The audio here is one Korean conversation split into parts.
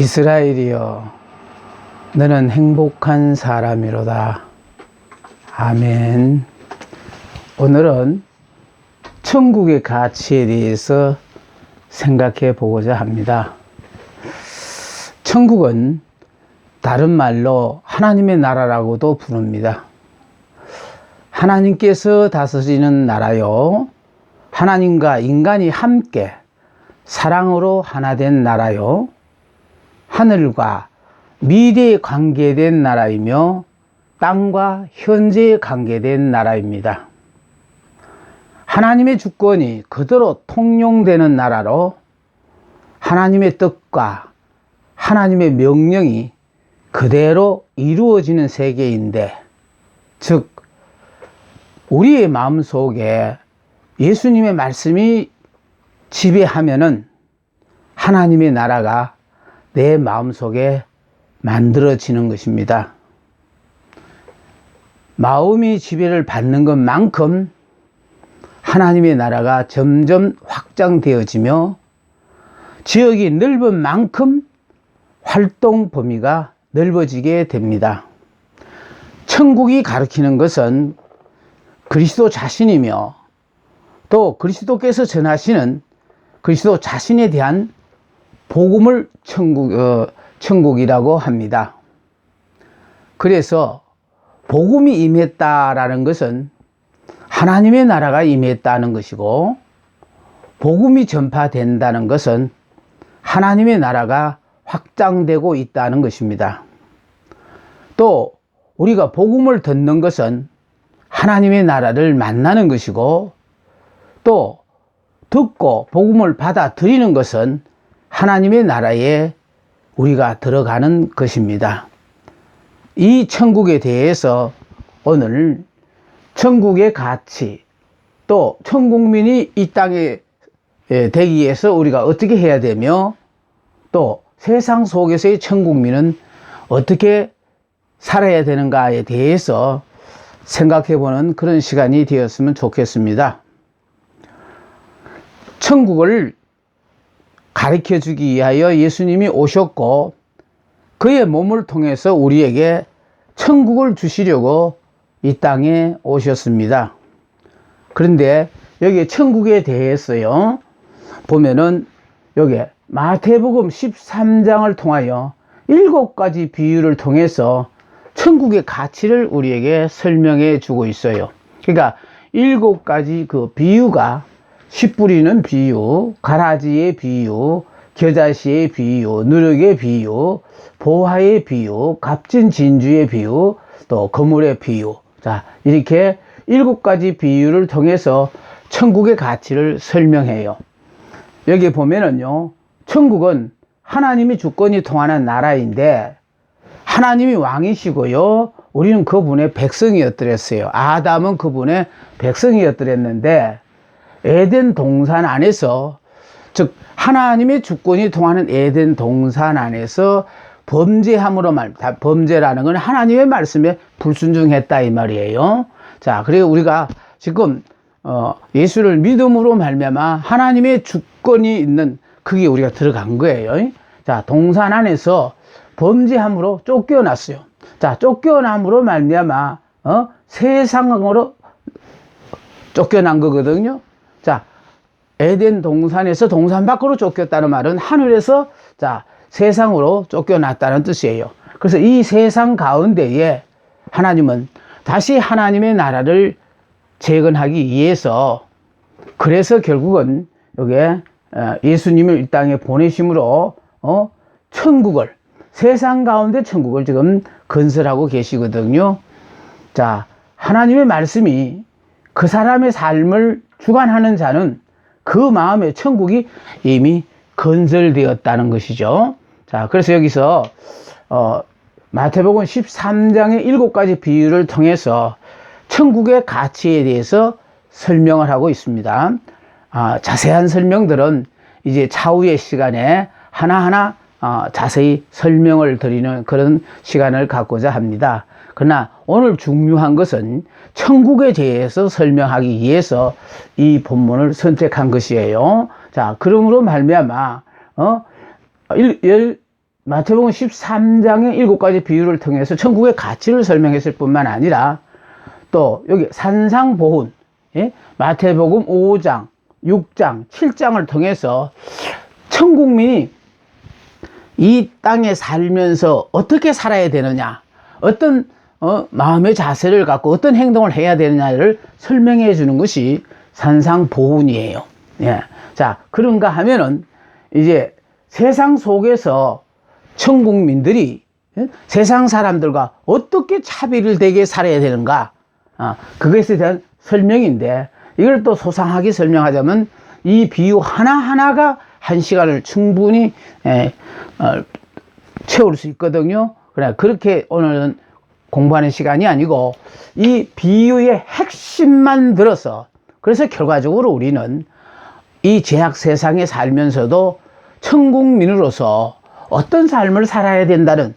이스라엘이여, 너는 행복한 사람이로다. 아멘. 오늘은 천국의 가치에 대해서 생각해 보고자 합니다. 천국은 다른 말로 하나님의 나라라고도 부릅니다. 하나님께서 다스리는 나라요, 하나님과 인간이 함께 사랑으로 하나 된 나라요, 하늘과 미래에 관계된 나라이며 땅과 현재에 관계된 나라입니다. 하나님의 주권이 그대로 통용되는 나라로 하나님의 뜻과 하나님의 명령이 그대로 이루어지는 세계인데, 즉 우리의 마음속에 예수님의 말씀이 지배하면은 하나님의 나라가 내 마음속에 만들어지는 것입니다. 마음이 지배를 받는 것만큼 하나님의 나라가 점점 확장되어지며 지역이 넓은 만큼 활동 범위가 넓어지게 됩니다. 천국이 가리키는 것은 그리스도 자신이며 또 그리스도께서 전하시는 그리스도 자신에 대한 복음을 천국이라고 합니다. 그래서 복음이 임했다라는 것은 하나님의 나라가 임했다는 것이고, 복음이 전파된다는 것은 하나님의 나라가 확장되고 있다는 것입니다. 또 우리가 복음을 듣는 것은 하나님의 나라를 만나는 것이고, 또 듣고 복음을 받아들이는 것은 하나님의 나라에 우리가 들어가는 것입니다. 이 천국에 대해서 오늘 천국의 가치, 또 천국민이 이 땅에 되기 위해서 우리가 어떻게 해야 되며, 또 세상 속에서의 천국민은 어떻게 살아야 되는가에 대해서 생각해 보는 그런 시간이 되었으면 좋겠습니다. 천국을 가르쳐 주기 위하여 예수님이 오셨고, 그의 몸을 통해서 우리에게 천국을 주시려고 이 땅에 오셨습니다. 그런데 여기 천국에 대해서요, 보면은 여기 마태복음 13장을 통하여 7가지 비유를 통해서 천국의 가치를 우리에게 설명해 주고 있어요. 그러니까 7가지 그 비유가 씨 뿌리는 비유, 가라지의 비유, 겨자씨의 비유, 누룩의 비유, 보화의 비유, 값진 진주의 비유, 또 거물의 비유. 자, 이렇게 7가지 비유를 통해서 천국의 가치를 설명해요. 여기 보면은요, 천국은 하나님의 주권이 통하는 나라인데, 하나님이 왕이시고요, 우리는 그분의 백성이었더랬어요. 아담은 그분의 백성이었더랬는데, 에덴 동산 안에서, 즉 하나님의 주권이 통하는 에덴 동산 안에서 범죄함으로 범죄라는 건 하나님의 말씀에 불순종했다 이 말이에요. 자, 그리고 우리가 지금 예수를 믿음으로 말미암아 하나님의 주권이 있는 그게 우리가 들어간 거예요. 자, 동산 안에서 범죄함으로 쫓겨났어요. 자, 쫓겨남으로 말미암아 세상으로 쫓겨난 거거든요. 자, 에덴 동산에서 동산 밖으로 쫓겼다는 말은 하늘에서 자, 세상으로 쫓겨났다는 뜻이에요. 그래서 이 세상 가운데에 하나님은 다시 하나님의 나라를 재건하기 위해서, 그래서 결국은 여기 예수님을 이 땅에 보내심으로 천국을, 세상 가운데 천국을 지금 건설하고 계시거든요. 자, 하나님의 말씀이 그 사람의 삶을 주관하는 자는 그 마음의 천국이 이미 건설되었다는 것이죠. 자, 그래서 여기서 마태복음 13장의 7가지 비유를 통해서 천국의 가치에 대해서 설명을 하고 있습니다. 자세한 설명들은 이제 차후의 시간에 하나하나 자세히 설명을 드리는 그런 시간을 갖고자 합니다. 그러나 오늘 중요한 것은 천국에 대해서 설명하기 위해서 이 본문을 선택한 것이에요. 자, 그러므로 말미암아 마태복음 13장의 7가지 비유를 통해서 천국의 가치를 설명했을 뿐만 아니라 또 여기 산상보훈, 예? 마태복음 5장, 6장, 7장을 통해서 천국민이 이 땅에 살면서 어떻게 살아야 되느냐, 어떤 마음의 자세를 갖고 어떤 행동을 해야 되느냐를 설명해 주는 것이 산상보훈이에요. 예. 자, 그런가 하면은 이제 세상 속에서 천국민들이, 예? 세상 사람들과 어떻게 차별을 되게 살아야 되는가, 그것에 대한 설명인데, 이걸 또 소상하게 설명하자면 이 비유 하나하나가 1시간을 충분히 채울 수 있거든요. 그래, 그렇게 오늘은 공부하는 시간이 아니고 이 비유의 핵심만 들어서, 그래서 결과적으로 우리는 이 죄악 세상에 살면서도 천국민으로서 어떤 삶을 살아야 된다는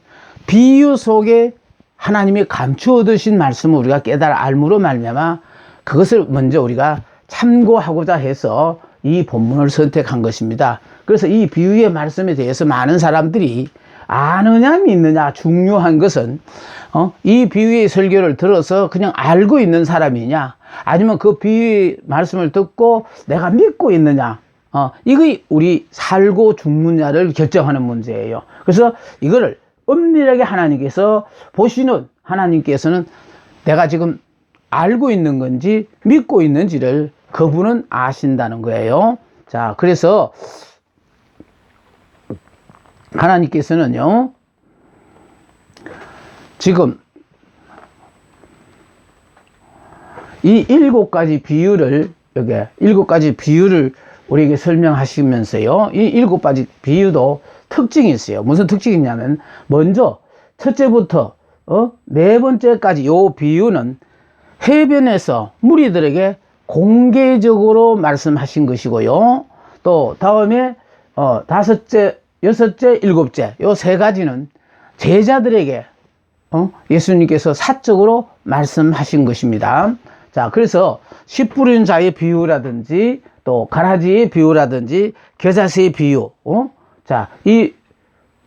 비유 속에 하나님이 감추어 두신 말씀을 우리가 깨달아 알므로 말미암아 그것을 먼저 우리가 참고하고자 해서 이 본문을 선택한 것입니다. 그래서 이 비유의 말씀에 대해서 많은 사람들이 아느냐 믿느냐, 중요한 것은 이 비유의 설교를 들어서 그냥 알고 있는 사람이냐, 아니면 그 비유의 말씀을 듣고 내가 믿고 있느냐, 이거 우리 살고 죽느냐를 결정하는 문제예요. 그래서 이거를 엄밀하게 하나님께서 보시는, 하나님께서는 내가 지금 알고 있는 건지 믿고 있는지를 그분은 아신다는 거예요. 자, 그래서 하나님께서는요, 지금 이 7가지 비유를, 여기 7가지 비유를 우리에게 설명하시면서요, 이 7가지 비유도 특징이 있어요. 무슨 특징이 있냐면, 먼저 첫째부터 4번째까지 요 비유는 해변에서 무리들에게 공개적으로 말씀하신 것이고요. 또 다음에 5째, 6째, 7째 요 3가지는 제자들에게 예수님께서 사적으로 말씀하신 것입니다. 자, 그래서 씨 뿌리는 자의 비유라든지 또 가라지의 비유라든지 겨자씨의 비유, 자,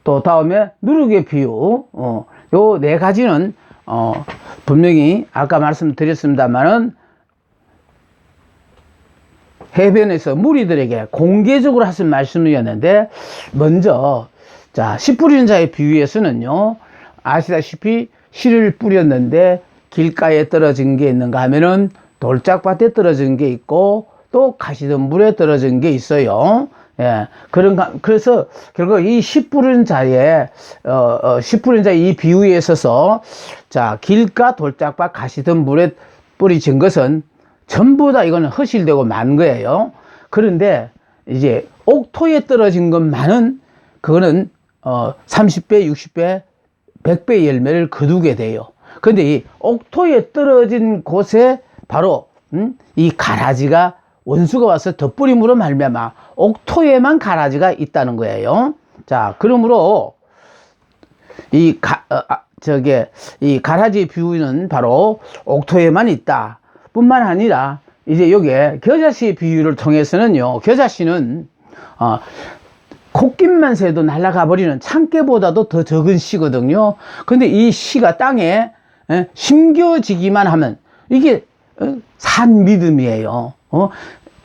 또 다음에 누룩의 비유, 요 4가지는 분명히 아까 말씀드렸습니다만은 해변에서 무리들에게 공개적으로 하신 말씀이었는데, 먼저 자, 씨 뿌리는 자의 비유에서는요, 아시다시피 씨를 뿌렸는데 길가에 떨어진 게 있는가 하면은 돌짝밭에 떨어진 게 있고 또 가시덤불에 떨어진 게 있어요. 예, 그래서 결국 이 씨 뿌리는 자의 씨 뿌리는 자의 이 비유에 있어서, 자, 길가, 돌짝밭, 가시덤불에 뿌리진 것은 전부 다 이거는 허실되고 만 거예요. 그런데 이제 옥토에 떨어진 것만은 그거는 30배, 60배, 100배 열매를 거두게 돼요. 그런데 이 옥토에 떨어진 곳에 바로 이 가라지가, 원수가 와서 덧뿌림으로 말미암아 옥토에만 가라지가 있다는 거예요. 자, 그러므로 이 가라지 비유는 바로 옥토에만 있다 뿐만 아니라, 이제 여기에 겨자씨 비유를 통해서는요, 겨자씨는 콧김만 새도 날아가 버리는 참깨보다도 더 적은 씨거든요. 근데 이 씨가 땅에 심겨지기만 하면 이게 산 믿음이에요.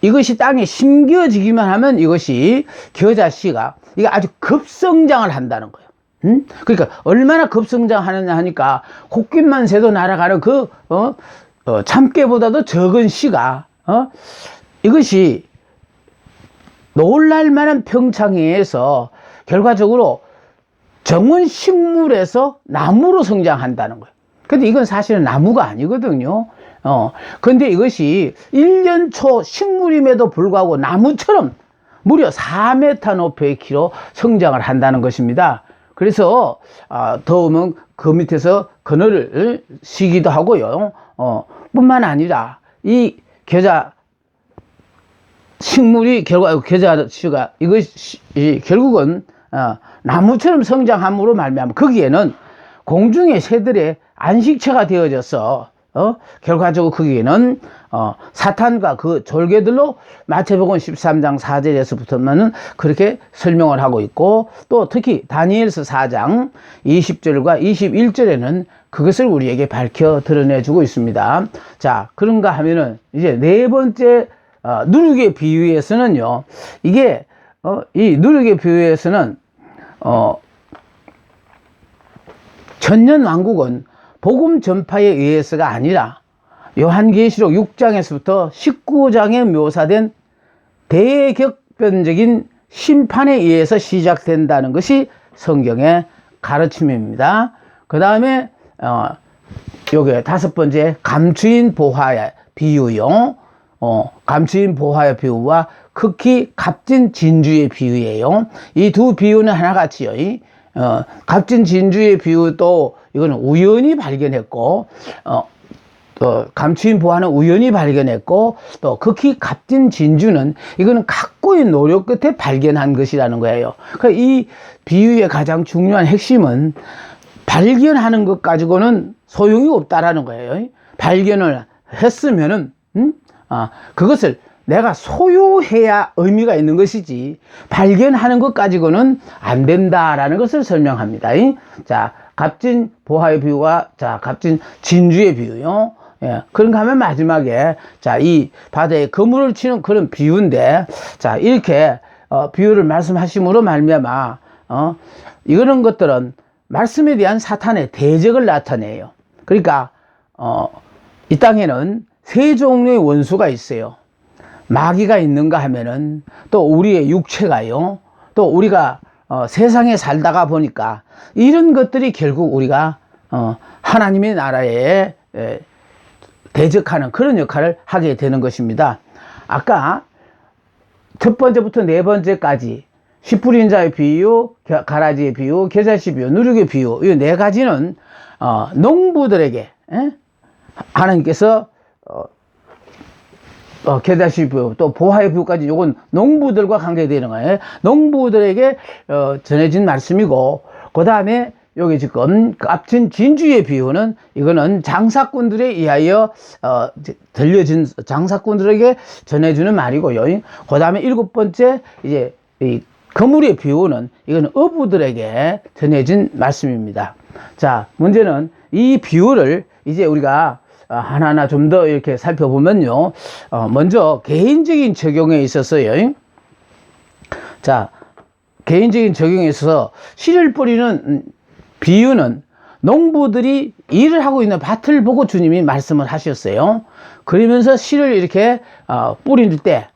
이것이 땅에 심겨지기만 하면 이것이 겨자씨가 이게 아주 급성장을 한다는 거예요. 그러니까 얼마나 급성장하느냐 하니까 콧김만 새도 날아가는 그 참깨보다도 적은 씨가 이것이 놀랄만한 평창에서 결과적으로 정원 식물에서 나무로 성장한다는 거예요. 근데 이건 사실은 나무가 아니거든요. 근데 이것이 1년 초 식물임에도 불구하고 나무처럼 무려 4m 높이의 키로 성장을 한다는 것입니다. 그래서 더우면 그 밑에서 그늘을 쉬기도 하고요. 뿐만 아니라 이 겨자 식물이 겨자씨가 이것이 결국은 나무처럼 성장함으로 말미암아 거기에는 공중의 새들의 안식처가 되어져서 결과적으로 거기에는 사탄과 그 졸개들로 마태복음 13장 4절에서부터는 그렇게 설명을 하고 있고, 또 특히 다니엘서 4장 20절과 21절에는 그것을 우리에게 밝혀 드러내주고 있습니다. 자, 그런가 하면은 이제 네 번째 누룩의 비유에서는요, 이게 이 누룩의 비유에서는 천년 왕국은 복음 전파에 의해서가 아니라 요한계시록 6장에서부터 19장에 묘사된 대격변적인 심판에 의해서 시작된다는 것이 성경의 가르침입니다. 그 다음에 요게 다섯 번째 감추인 보화의 비유요. 감추인 보화의 비유와 극히 값진 진주의 비유예요. 이 두 비유는 하나같이요. 값진 진주의 비유도 이거는 우연히 발견했고, 감추인 보화는 우연히 발견했고, 또 극히 값진 진주는 이거는 각고의 노력 끝에 발견한 것이라는 거예요. 그러니까 이 비유의 가장 중요한 핵심은 발견하는 것 가지고는 소용이 없다라는 거예요. 발견을 했으면은 그것을 내가 소유해야 의미가 있는 것이지, 발견하는 것 가지고는 안 된다라는 것을 설명합니다. 자, 값진 보화의 비유와 값진 진주의 비유요. 예, 그런가 하면 마지막에 이 바다에 그물을 치는 그런 비유인데, 이렇게 비유를 말씀하심으로 말미암아 이런 것들은 말씀에 대한 사탄의 대적을 나타내요. 그러니까 이 땅에는 세 종류의 원수가 있어요. 마귀가 있는가 하면은 또 우리의 육체가요, 또 우리가 세상에 살다가 보니까 이런 것들이 결국 우리가 하나님의 나라에 대적하는 그런 역할을 하게 되는 것입니다. 아까 첫 번째부터 네 번째까지 씨뿌린 자의 비유, 가라지의 비유, 겨자씨 비유, 누룩의 비유, 이 네 가지는 농부들에게 하나님께서 겨자씨 비유, 또 보화의 비유까지 요건 농부들과 관계되는 거예요. 농부들에게 전해진 말씀이고, 그 다음에 여기 지금 값진 진주의 비유는 이거는 장사꾼들에 의하여 들려진, 장사꾼들에게 전해주는 말이고요. 그 다음에 일곱 번째 이제 이 그물의 비유는 이거는 어부들에게 전해진 말씀입니다. 자, 문제는 이 비유를 이제 우리가 하나하나 좀 더 이렇게 살펴보면요, 먼저 개인적인 적용에 있어서요. 자, 개인적인 적용에 있어서 씨를 뿌리는 비유는 농부들이 일을 하고 있는 밭을 보고 주님이 말씀을 하셨어요. 그러면서 씨를 이렇게 뿌릴 때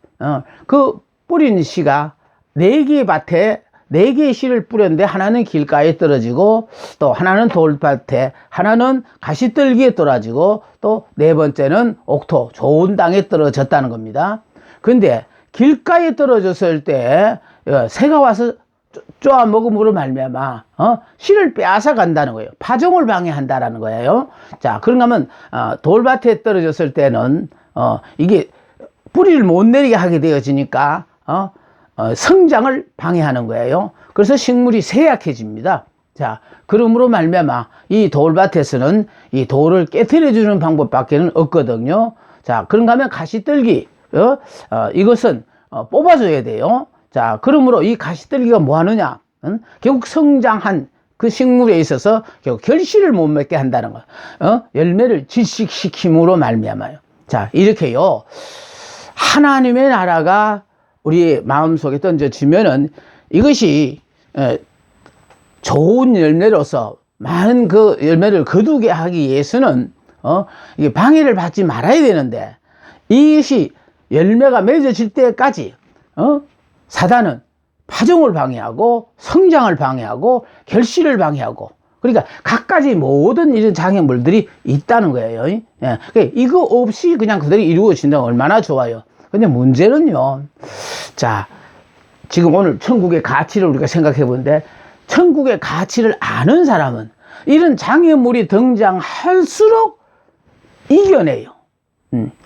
그 뿌린 씨가 네 개의 밭에 네 개의 씨를 뿌렸는데, 하나는 길가에 떨어지고, 또 하나는 돌밭에, 하나는 가시떨기에 떨어지고, 또 네 번째는 옥토 좋은 땅에 떨어졌다는 겁니다. 근데 길가에 떨어졌을 때 새가 와서 쪼아 먹음으로 말미암아 씨를 빼앗아 간다는 거예요. 파종을 방해한다라는 거예요. 자, 그런가 하면 돌밭에 떨어졌을 때는 이게 뿌리를 못 내리게 하게 되어지니까 성장을 방해하는 거예요. 그래서 식물이 쇠약해집니다. 자, 그러므로 말미암아 이 돌밭에서는 이 돌을 깨트려 주는 방법밖에는 없거든요. 자, 그런가 하면 가시떨기, 이것은 뽑아줘야 돼요. 자, 그러므로 이 가시떨기가 뭐 하느냐? 결국 성장한 그 식물에 있어서 결국 결실을 못 맺게 한다는 거예요. 열매를 질식시킴으로 말미암아요. 자, 이렇게요, 하나님의 나라가 우리 마음속에 던져지면은 이것이 좋은 열매로서 많은 그 열매를 거두게 하기 위해서는 이게 방해를 받지 말아야 되는데, 이것이 열매가 맺어질 때까지 사단은 파종을 방해하고 성장을 방해하고 결실을 방해하고, 그러니까 갖가지 모든 이런 장애물들이 있다는 거예요. 예. 그러니까 이거 없이 그냥 그대로 이루어진다면 얼마나 좋아요. 근데 문제는요, 자, 지금 오늘 천국의 가치를 우리가 생각해 보는데, 천국의 가치를 아는 사람은 이런 장애물이 등장할수록 이겨내요.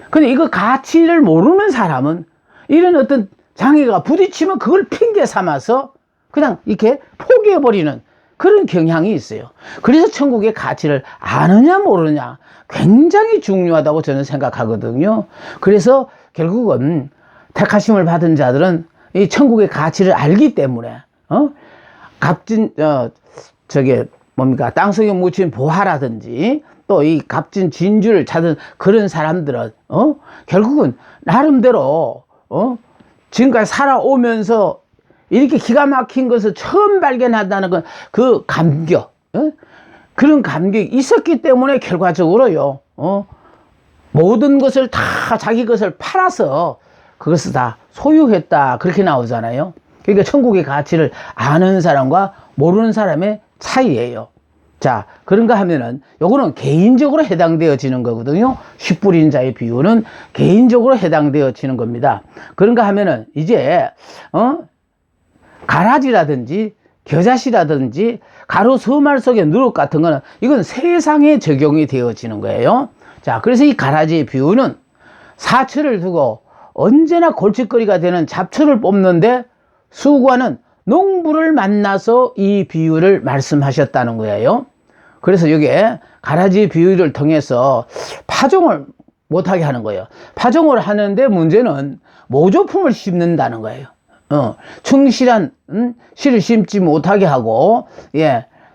근데 이거 가치를 모르는 사람은 이런 어떤 장애가 부딪히면 그걸 핑계 삼아서 그냥 이렇게 포기해버리는 그런 경향이 있어요. 그래서 천국의 가치를 아느냐 모르느냐 굉장히 중요하다고 저는 생각하거든요. 그래서 결국은 택하심을 받은 자들은 이 천국의 가치를 알기 때문에 값진 저게 뭡니까 땅속에 묻힌 보화라든지 또 이 값진 진주를 찾은 그런 사람들은 결국은 나름대로 지금까지 살아오면서 이렇게 기가 막힌 것을 처음 발견한다는 그 감격, 그런 감격이 있었기 때문에 결과적으로요, 모든 것을 다 자기 것을 팔아서 그것을 다 소유했다. 그렇게 나오잖아요. 그러니까 천국의 가치를 아는 사람과 모르는 사람의 차이예요. 자, 그런가 하면은 요거는 개인적으로 해당되어지는 거거든요. 칡뿌린 자의 비유는 개인적으로 해당되어지는 겁니다. 그런가 하면은 이제 가라지라든지 겨자씨라든지 가로 서말 속의 누룩 같은 거는 이건 세상에 적용이 되어지는 거예요. 자, 그래서 이 가라지의 비유는 사철을 두고 언제나 골칫거리가 되는 잡초를 뽑는데 수구와는 농부를 만나서 이 비유를 말씀하셨다는 거예요. 그래서 여기에 가라지 비유를 통해서 파종을 못하게 하는 거예요. 파종을 하는데 문제는 모조품을 심는다는 거예요. 충실한 씨를 심지 못하게 하고,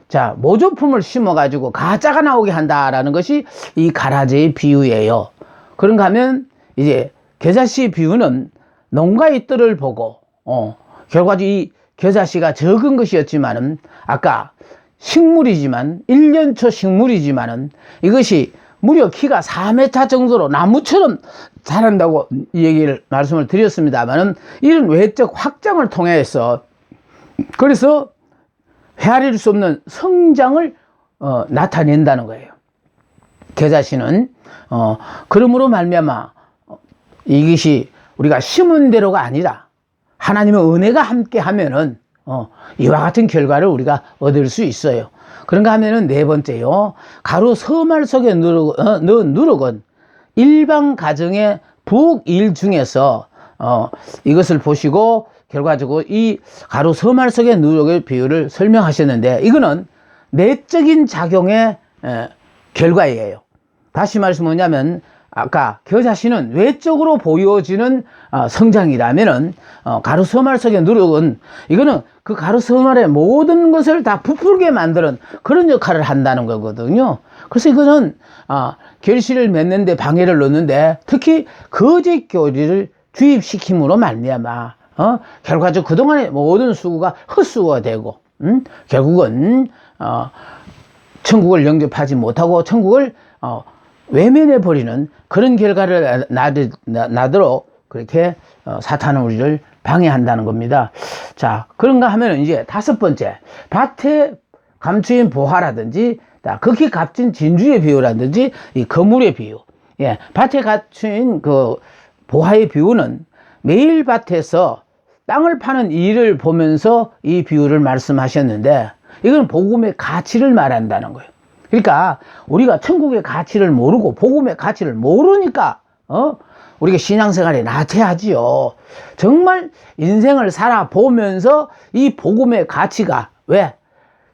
자, 모조품을 심어가지고 가짜가 나오게 한다라는 것이 이 가라지의 비유예요. 그런가 하면 이제 겨자씨 비유는 농가의 뜰을 보고, 결과적으로 이 겨자씨가 적은 것이었지만은 아까 식물이지만 1년초 식물이지만은 이것이 무려 키가 4m 정도로 나무처럼 자란다고 말씀을 드렸습니다만은 이런 외적 확장을 통해서 그래서 헤아릴 수 없는 성장을 나타낸다는 거예요. 겨자씨는 그러므로 말미암아 이것이 우리가 심은 대로가 아니라 하나님의 은혜가 함께 하면은 이와 같은 결과를 우리가 얻을 수 있어요. 그런가 하면은 네 번째요. 가로 서말 속에 넣은 누룩은 일반 가정의 북일 중에서 이것을 보시고 결과적으로 이 가로 서말 속의 누룩의 비유를 설명하셨는데 이거는 내적인 작용의 결과예요. 다시 말해서 뭐냐면 아까 겨자씨는 외적으로 보여지는 성장이라면은 가로 서말 속의 누룩은 이거는 그 가로 서말의 모든 것을 다 부풀게 만드는 그런 역할을 한다는 거거든요. 그래서 이거는 결실을 맺는데 방해를 넣는데 특히 거짓 교리를 주입시킴으로 말미암아 결과적으로 그동안의 모든 수고가 헛수고가 되고 결국은 천국을 영접하지 못하고 천국을 외면해 버리는 그런 결과를 나도록 그렇게 사탄은 우리를 방해한다는 겁니다. 자, 그런가 하면 이제 다섯 번째, 밭에 감추인 보화라든지 극히 값진 진주의 비유라든지 이 거물의 비유. 밭에 갖춘 그 보화의 비유는 매일 밭에서 땅을 파는 일을 보면서 이 비유를 말씀하셨는데 이건 복음의 가치를 말한다는 거예요. 그러니까 우리가 천국의 가치를 모르고 복음의 가치를 모르니까 우리가 신앙생활에 나태하지요. 정말 인생을 살아보면서 이 복음의 가치가 왜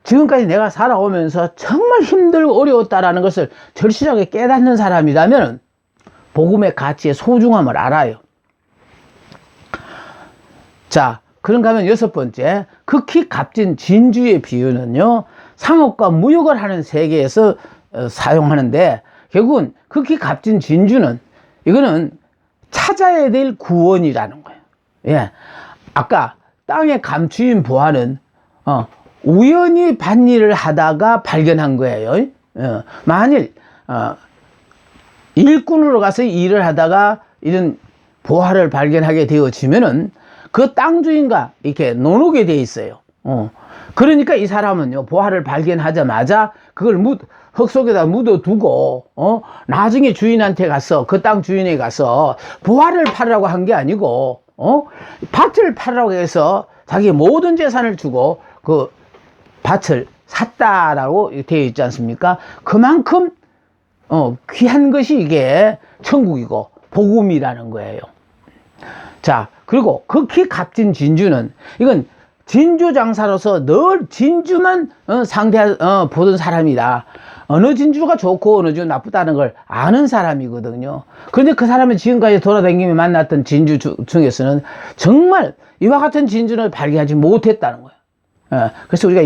지금까지 내가 살아오면서 정말 힘들고 어려웠다라는 것을 절실하게 깨닫는 사람이라면 복음의 가치의 소중함을 알아요. 자, 그런가 하면 여섯 번째, 극히 값진 진주의 비유는요, 상업과 무역을 하는 세계에서 사용하는데 결국은 극히 값진 진주는 이거는 찾아야 될 구원이라는 거예요. 아까 땅에 감추인 보화는 우연히 밭일을 하다가 발견한 거예요. 만일 일꾼으로 가서 일을 하다가 이런 보화를 발견하게 되어지면은 그 땅 주인과 이렇게 나누게 돼 있어요. 그러니까 이 사람은요, 보화를 발견하자마자 그걸 흙 속에다 묻어두고, 나중에 주인한테 가서, 그 땅 주인에 가서 보화를 팔으라고 한 게 아니고, 밭을 팔으라고 해서 자기 모든 재산을 주고 그 밭을 샀다라고 되어 있지 않습니까? 그만큼, 귀한 것이 이게 천국이고 복음이라는 거예요. 자, 그리고 극히 값진 진주는 이건 진주 장사로서 늘 진주만 보던 사람이다. 어느 진주가 좋고 어느 진주가 나쁘다는 걸 아는 사람이거든요. 그런데 그 사람은 지금까지 돌아다니며 만났던 진주 중에서는 정말 이와 같은 진주를 발견하지 못했다는 거예요. 그래서 우리가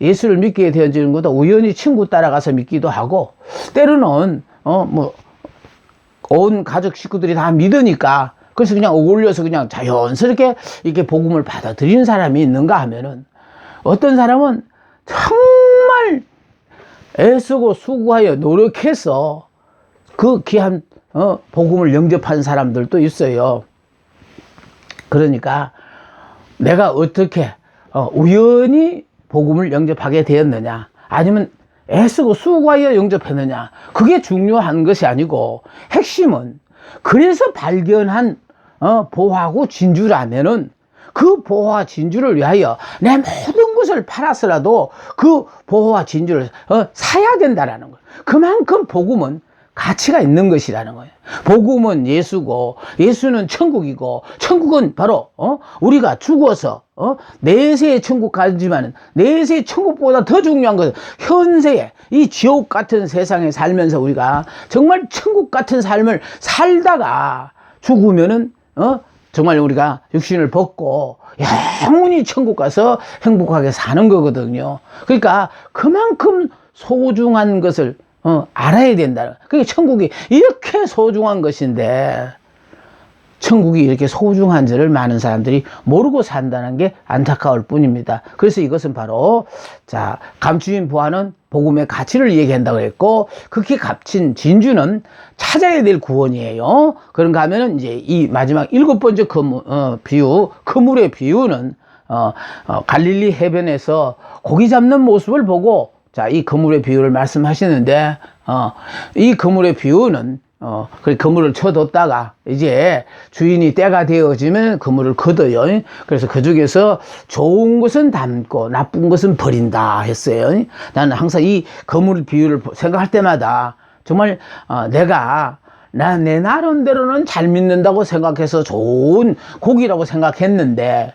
예수를 믿게 되어지는 것도 우연히 친구 따라가서 믿기도 하고, 때로는 온 가족 식구들이 다 믿으니까 그래서 그냥 어울려서 그냥 자연스럽게 이렇게 복음을 받아들이는 사람이 있는가 하면은, 어떤 사람은 정말 애쓰고 수고하여 노력해서 그 귀한 복음을 영접한 사람들도 있어요. 그러니까 내가 어떻게 우연히 복음을 영접하게 되었느냐, 아니면 애쓰고 수고하여 영접했느냐, 그게 중요한 것이 아니고, 핵심은 그래서 발견한 보화고 진주라면은 그 보화와 진주를 위하여 내 모든 것을 팔아서라도 그 보화와 진주를 사야 된다라는 거예요. 그만큼 복음은 가치가 있는 것이라는 거예요. 복음은 예수고, 예수는 천국이고, 천국은 바로 우리가 죽어서 내세의 천국 가지만 내세의 천국보다 더 중요한 것은 현세의 이 지옥 같은 세상에 살면서 우리가 정말 천국 같은 삶을 살다가 죽으면은 정말 우리가 육신을 벗고 영원히 천국 가서 행복하게 사는 거거든요. 그러니까 그만큼 소중한 것을 알아야 된다. 그게 천국이 이렇게 소중한 것인데, 천국이 이렇게 소중한지를 많은 사람들이 모르고 산다는 게 안타까울 뿐입니다. 그래서 이것은 바로, 자, 감추인 보화는 복음의 가치를 얘기한다고 했고, 극히 값진 진주는 찾아야 될 구원이에요. 그런가 하면은 이제 이 마지막 7번째 그물의 비유는 갈릴리 해변에서 고기 잡는 모습을 보고, 자, 이 그물의 비유를 말씀하시는데, 이 그물의 비유는 그 그물을 쳐뒀다가 이제 주인이 때가 되어지면 그물을 걷어요. 그래서 그 중에서 좋은 것은 담고 나쁜 것은 버린다 했어요. 나는 항상 이 그물 비유를 생각할 때마다 정말 내가 내 나름대로는 잘 믿는다고 생각해서 좋은 고기라고 생각했는데,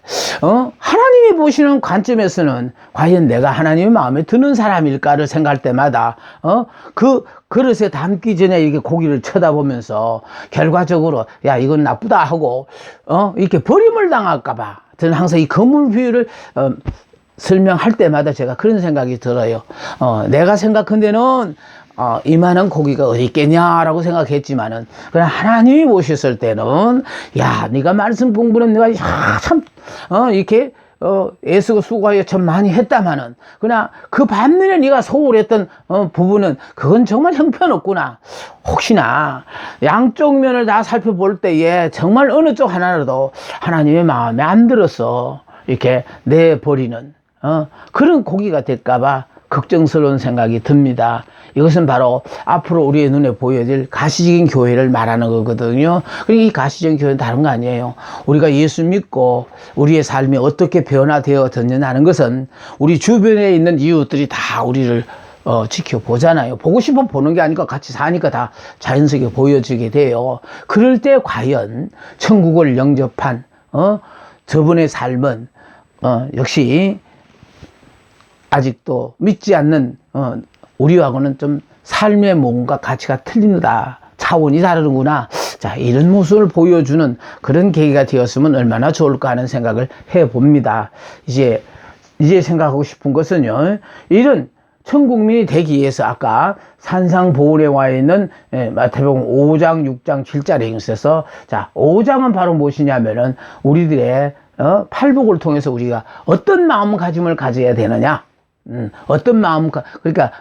하나님이 보시는 관점에서는 과연 내가 하나님의 마음에 드는 사람일까를 생각할 때마다, 그 그릇에 담기 전에 이렇게 고기를 쳐다보면서 결과적으로, 야, 이건 나쁘다 하고, 이렇게 버림을 당할까봐. 저는 항상 이 그물 비유를, 설명할 때마다 제가 그런 생각이 들어요. 내가 생각한 데는 이만한 고기가 어디 있겠냐라고 생각했지만은, 그냥 하나님이 보셨을 때는, 야, 네가 말씀 공부는 내가 참 이렇게 애쓰고 수고하여 참 많이 했다마는, 그냥 그 반면에 네가 소홀했던 부분은 그건 정말 형편없구나. 혹시나 양쪽 면을 다 살펴볼 때에 정말 어느 쪽 하나라도 하나님의 마음에 안 들어서 이렇게 내버리는 그런 고기가 될까봐 걱정스러운 생각이 듭니다. 이것은 바로 앞으로 우리의 눈에 보여질 가시적인 교회를 말하는 거거든요. 그러니까 이 가시적인 교회는 다른 거 아니에요. 우리가 예수 믿고 우리의 삶이 어떻게 변화되어졌느냐 하는 것은 우리 주변에 있는 이웃들이 다 우리를 지켜보잖아요. 보고 싶어 보는 게 아니고 같이 사니까 다 자연스럽게 보여지게 돼요. 그럴 때 과연 천국을 영접한 저분의 삶은 역시 아직도 믿지 않는 우리하고는 좀 삶의 뭔가 가치가 틀린다, 차원이 다르구나. 자, 이런 모습을 보여주는 그런 계기가 되었으면 얼마나 좋을까 하는 생각을 해봅니다. 이제 생각하고 싶은 것은요, 이런 천국민이 되기 위해서 아까 산상보훈에 와 있는 마태복음 5장, 6장, 7장에 있어서, 자, 5장은 바로 무엇이냐면은 우리들의 팔복을 통해서 우리가 어떤 마음가짐을 가져야 되느냐, 어떤 그러니까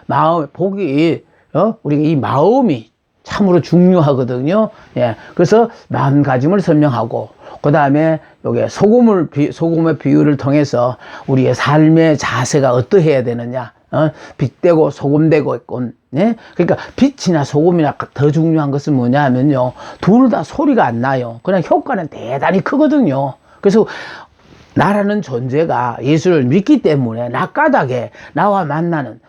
복이, 우리가 이 마음이 참으로 중요하거든요. 예. 그래서 마음가짐을 설명하고, 그 다음에 여기 소금의 비유를 통해서 우리의 삶의 자세가 어떠해야 되느냐, 빛되고 소금되고 있고, 예? 그러니까 빛이나 소금이나 더 중요한 것은 뭐냐 하면요, 둘 다 소리가 안 나요. 그냥 효과는 대단히 크거든요. 그래서 나라는 존재가 예수를 믿기 때문에 낮가닥에 나와 만나는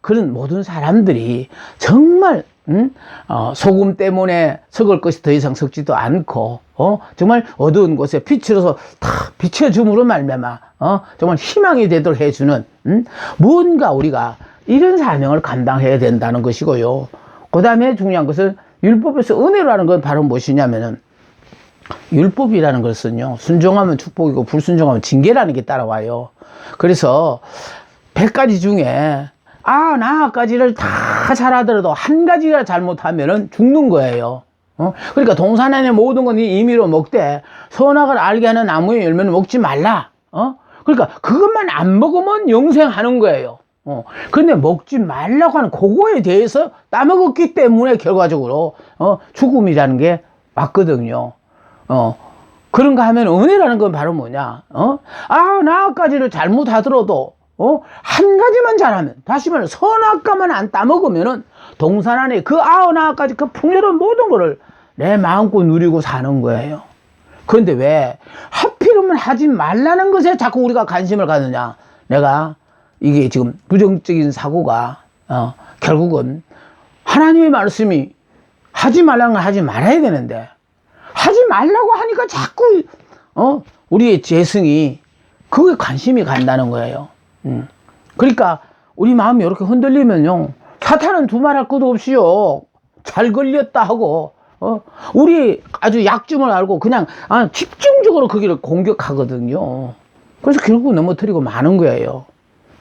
그런 모든 사람들이 정말 소금 때문에 썩을 것이 더 이상 썩지도 않고, 정말 어두운 곳에 빛으로서 탁 비춰줌으로 말미암아 정말 희망이 되도록 해주는 무언가 우리가 이런 사명을 감당해야 된다는 것이고요. 그 다음에 중요한 것은 율법에서 은혜라는 건 바로 무엇이냐면은, 율법이라는 것은요, 순종하면 축복이고 불순종하면 징계라는 게 따라와요. 그래서 100가지 중에 나까지를 다 잘하더라도 한 가지가 잘못하면은 죽는 거예요. 그러니까 동산 안의 모든 건 임의로 먹되 선악을 알게 하는 나무의 열매는 먹지 말라. 그러니까 그것만 안 먹으면 영생하는 거예요. 그런데 먹지 말라고 하는 그거에 대해서 따먹었기 때문에 결과적으로 죽음이라는 게 왔거든요. 그런가 하면 은혜라는 건 바로 뭐냐? 나까지를 잘못하더라도 한 가지만 잘하면, 다시 말해 선악과만 안 따먹으면은 동산 안에 그 나까지 그 풍요로운 모든 거를 내 마음껏 누리고 사는 거예요. 그런데 왜 하필이면 하지 말라는 것에 자꾸 우리가 관심을 갖느냐? 내가 이게 지금 부정적인 사고가 결국은 하나님의 말씀이 하지 말라는 걸 하지 말아야 되는데, 하지 말라고 하니까 자꾸 우리의 재성이 그게 관심이 간다는 거예요. 그러니까 우리 마음이 이렇게 흔들리면요, 사탄은 두말할 것도 없이요 잘 걸렸다 하고 우리 아주 약점을 알고 그냥 집중적으로 거기를 공격하거든요. 그래서 결국 넘어뜨리고 마는 거예요.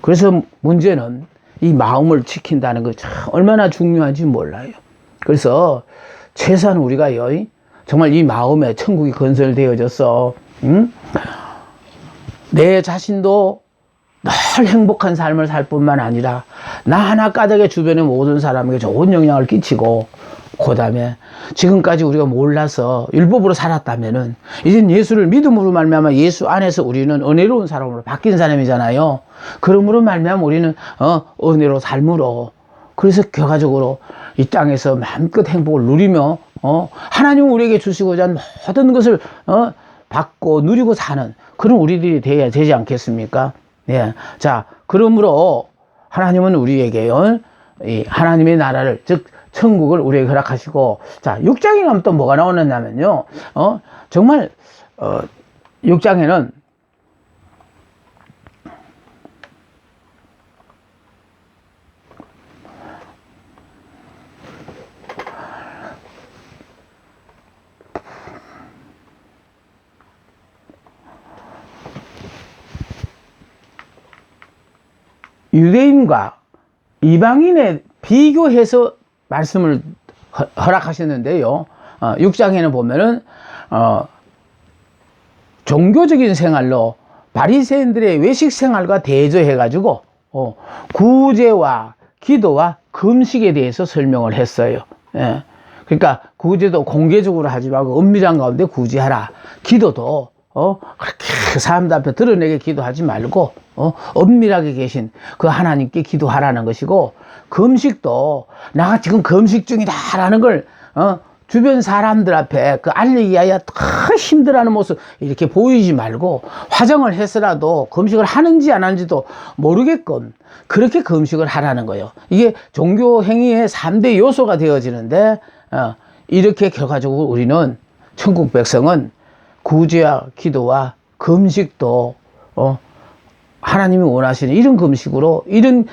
그래서 문제는 이 마음을 지킨다는 거 참 얼마나 중요한지 몰라요. 그래서 최소한 우리가요, 정말 이 마음에 천국이 건설되어져서 내 자신도 늘 행복한 삶을 살 뿐만 아니라 나 하나 까닭에 주변의 모든 사람에게 좋은 영향을 끼치고, 그 다음에 지금까지 우리가 몰라서 율법으로 살았다면은 이젠 예수를 믿음으로 말미암아 예수 안에서 우리는 은혜로운 사람으로 바뀐 사람이잖아요. 그러므로 말미암아 우리는 은혜로 삶으로, 그래서 결과적으로 이 땅에서 마음껏 행복을 누리며 하나님 우리에게 주시고자 하는 모든 것을 받고 누리고 사는 그런 우리들이 돼야 되지 않겠습니까? 예. 자, 그러므로 하나님은 우리에게요, 이 하나님의 나라를, 즉 천국을 우리에게 허락하시고, 자, 6장에 가면 또 뭐가 나오느냐면요, 정말 6장에는 유대인과 이방인에 비교해서 말씀을 허락하셨는데요. 6장에는 보면은 종교적인 생활로 바리새인들의 외식 생활과 대조해가지고 구제와 기도와 금식에 대해서 설명을 했어요. 예. 그러니까 구제도 공개적으로 하지 말고 은밀한 가운데 구제하라. 기도도 그렇게 사람들 앞에 드러내게 기도하지 말고 은밀하게 계신 그 하나님께 기도하라는 것이고, 금식도 내가 지금 금식 중이다라는 걸 주변 사람들 앞에 그 알리기 위하여 더 힘들어하는 모습 이렇게 보이지 말고, 화장을 해서라도 금식을 하는지 안 하는지도 모르게끔 그렇게 금식을 하라는 거예요. 이게 종교 행위의 3대 요소가 되어지는데, 이렇게 결과적으로 우리는 천국 백성은 구제와 기도와 금식도 하나님이 원하시는 이런 금식으로, 이런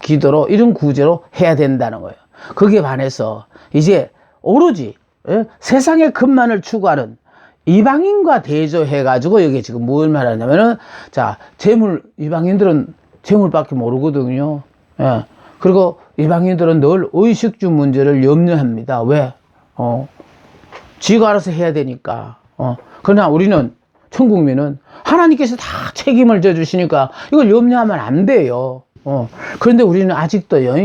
기도로, 이런 구제로 해야 된다는 거예요. 거기에 반해서 이제 오로지 세상의 것만을 추구하는 이방인과 대조해가지고, 여기 지금 뭘 말하냐면은, 자, 이방인들은 재물밖에 모르거든요. 예. 그리고 이방인들은 늘 의식주 문제를 염려합니다. 왜? 지가 알아서 해야 되니까. 그러나 우리는, 천국민은 하나님께서 다 책임을 져주시니까 이걸 염려하면 안 돼요. 그런데 우리는 아직도요,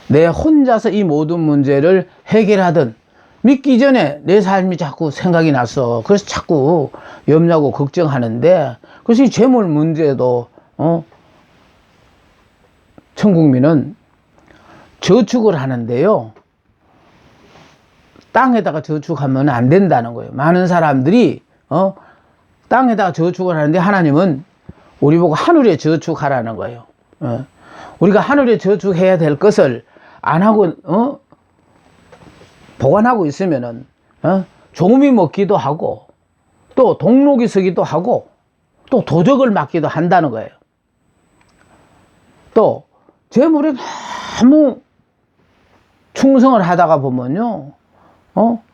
내 혼자서 이 모든 문제를 해결하든, 믿기 전에 내 삶이 자꾸 생각이 나서 그래서 자꾸 염려하고 걱정하는데, 그래서 이 재물 문제도 천국민은 저축을 하는데요, 땅에다가 저축하면 안 된다는 거예요. 많은 사람들이 땅에다가 저축을 하는데, 하나님은 우리 보고 하늘에 저축하라는 거예요. 우리가 하늘에 저축해야 될 것을 안 하고 보관하고 있으면은 종이 먹기도 하고, 또 동록이 서기도 하고, 또 도적을 맞기도 한다는 거예요. 또 재물에 너무 충성을 하다가 보면요,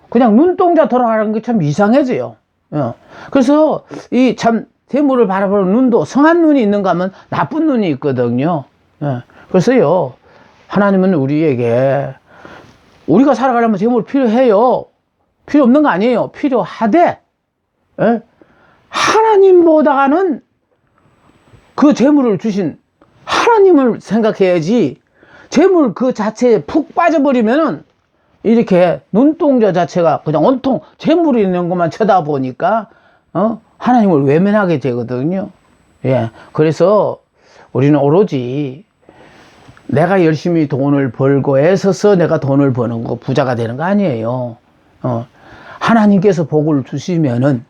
그냥 눈동자 돌아가는 게 참 이상해져요. 그래서 이 참 재물을 바라보는 눈도 성한 눈이 있는가 하면 나쁜 눈이 있거든요. 그래서요, 하나님은 우리에게, 우리가 살아가려면 재물 필요해요. 필요 없는 거 아니에요. 필요하되, 하나님보다는 그 재물을 주신 하나님을 생각해야지, 재물 그 자체에 푹 빠져버리면은 이렇게 눈동자 자체가 그냥 온통 재물이 있는 것만 쳐다보니까 하나님을 외면하게 되거든요. 예, 그래서 우리는 오로지 내가 열심히 돈을 벌고 애써서 내가 돈을 버는 거, 부자가 되는 거 아니에요. 하나님께서 복을 주시면은,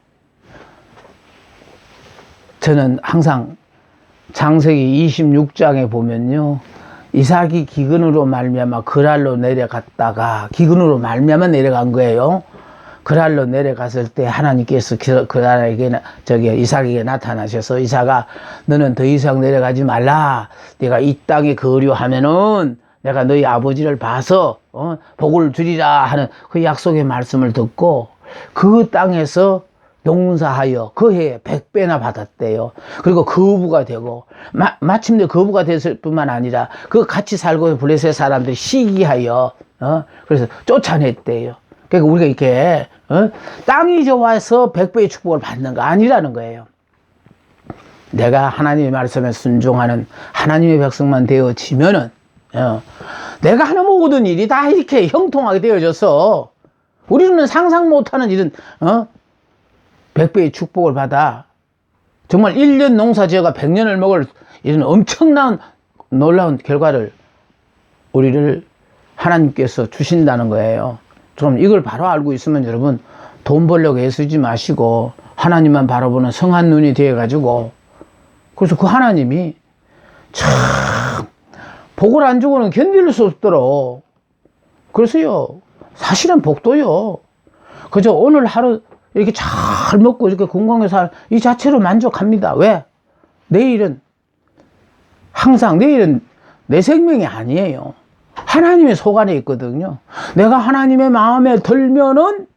저는 항상 창세기 26장에 보면요, 이삭이 기근으로 말미암아 그랄로 내려갔다가, 기근으로 말미암아 내려간 거예요. 그랄로 내려갔을 때 하나님께서 그랄에게, 이삭에게 나타나셔서, 이삭아, 너는 더 이상 내려가지 말라. 네가 이 땅에 거류하면은 내가 너희 아버지를 봐서 복을 주리라 하는 그 약속의 말씀을 듣고, 그 땅에서 농사하여 그 해에 100배나 받았대요. 그리고 거부가 되고, 마침내 거부가 됐을 뿐만 아니라 그 같이 살고 블레셋 사람들이 시기하여 그래서 쫓아냈대요. 그러니까 우리가 이렇게 땅이 좋아서 100배의 축복을 받는 거 아니라는 거예요. 내가 하나님의 말씀에 순종하는 하나님의 백성만 되어지면은 내가 하는 모든 일이 다 이렇게 형통하게 되어져서, 우리는 상상 못하는 일은 100배의 축복을 받아 정말 1년 농사 지어가 100년을 먹을 이런 엄청난 놀라운 결과를 우리를 하나님께서 주신다는 거예요. 그럼 이걸 바로 알고 있으면 여러분, 돈 벌려고 애쓰지 마시고 하나님만 바라보는 성한 눈이 되어 가지고, 그래서 그 하나님이 참 복을 안 주고는 견딜 수 없도록, 그래서요, 사실은 복도요, 그저 오늘 하루 이렇게 잘 먹고 이렇게 건강하게 이 자체로 만족합니다. 왜? 내일은, 항상 내일은 내 생명이 아니에요. 하나님의 속 안에 있거든요. 내가 하나님의 마음에 들면은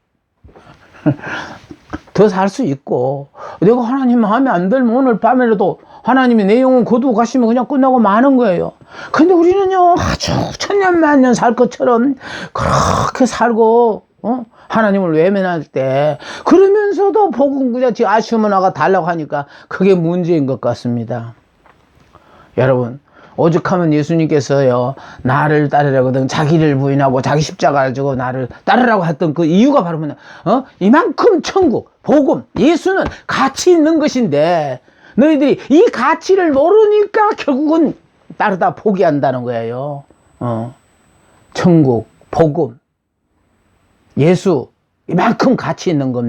더 살 수 있고, 내가 하나님 마음에 안 들면 오늘 밤에라도 하나님이 내 영혼 거두고 가시면 그냥 끝나고 마는 거예요. 근데 우리는요, 아주 천년만년 살 것처럼 그렇게 살고, 하나님을 외면할 때, 그러면서도 복은 그냥 아쉬움을 나가 달라고 하니까 그게 문제인 것 같습니다. 여러분, 오죽하면 예수님께서요, 나를 따르라거든 자기를 부인하고 자기 십자가를 지고 나를 따르라고 했던 그 이유가 바로 뭐냐, 이만큼 천국, 복음, 예수는 가치 있는 것인데 너희들이 이 가치를 모르니까 결국은 따르다 포기한다는 거예요. 천국, 복음, 예수, 이만큼 가치 있는 겁니다.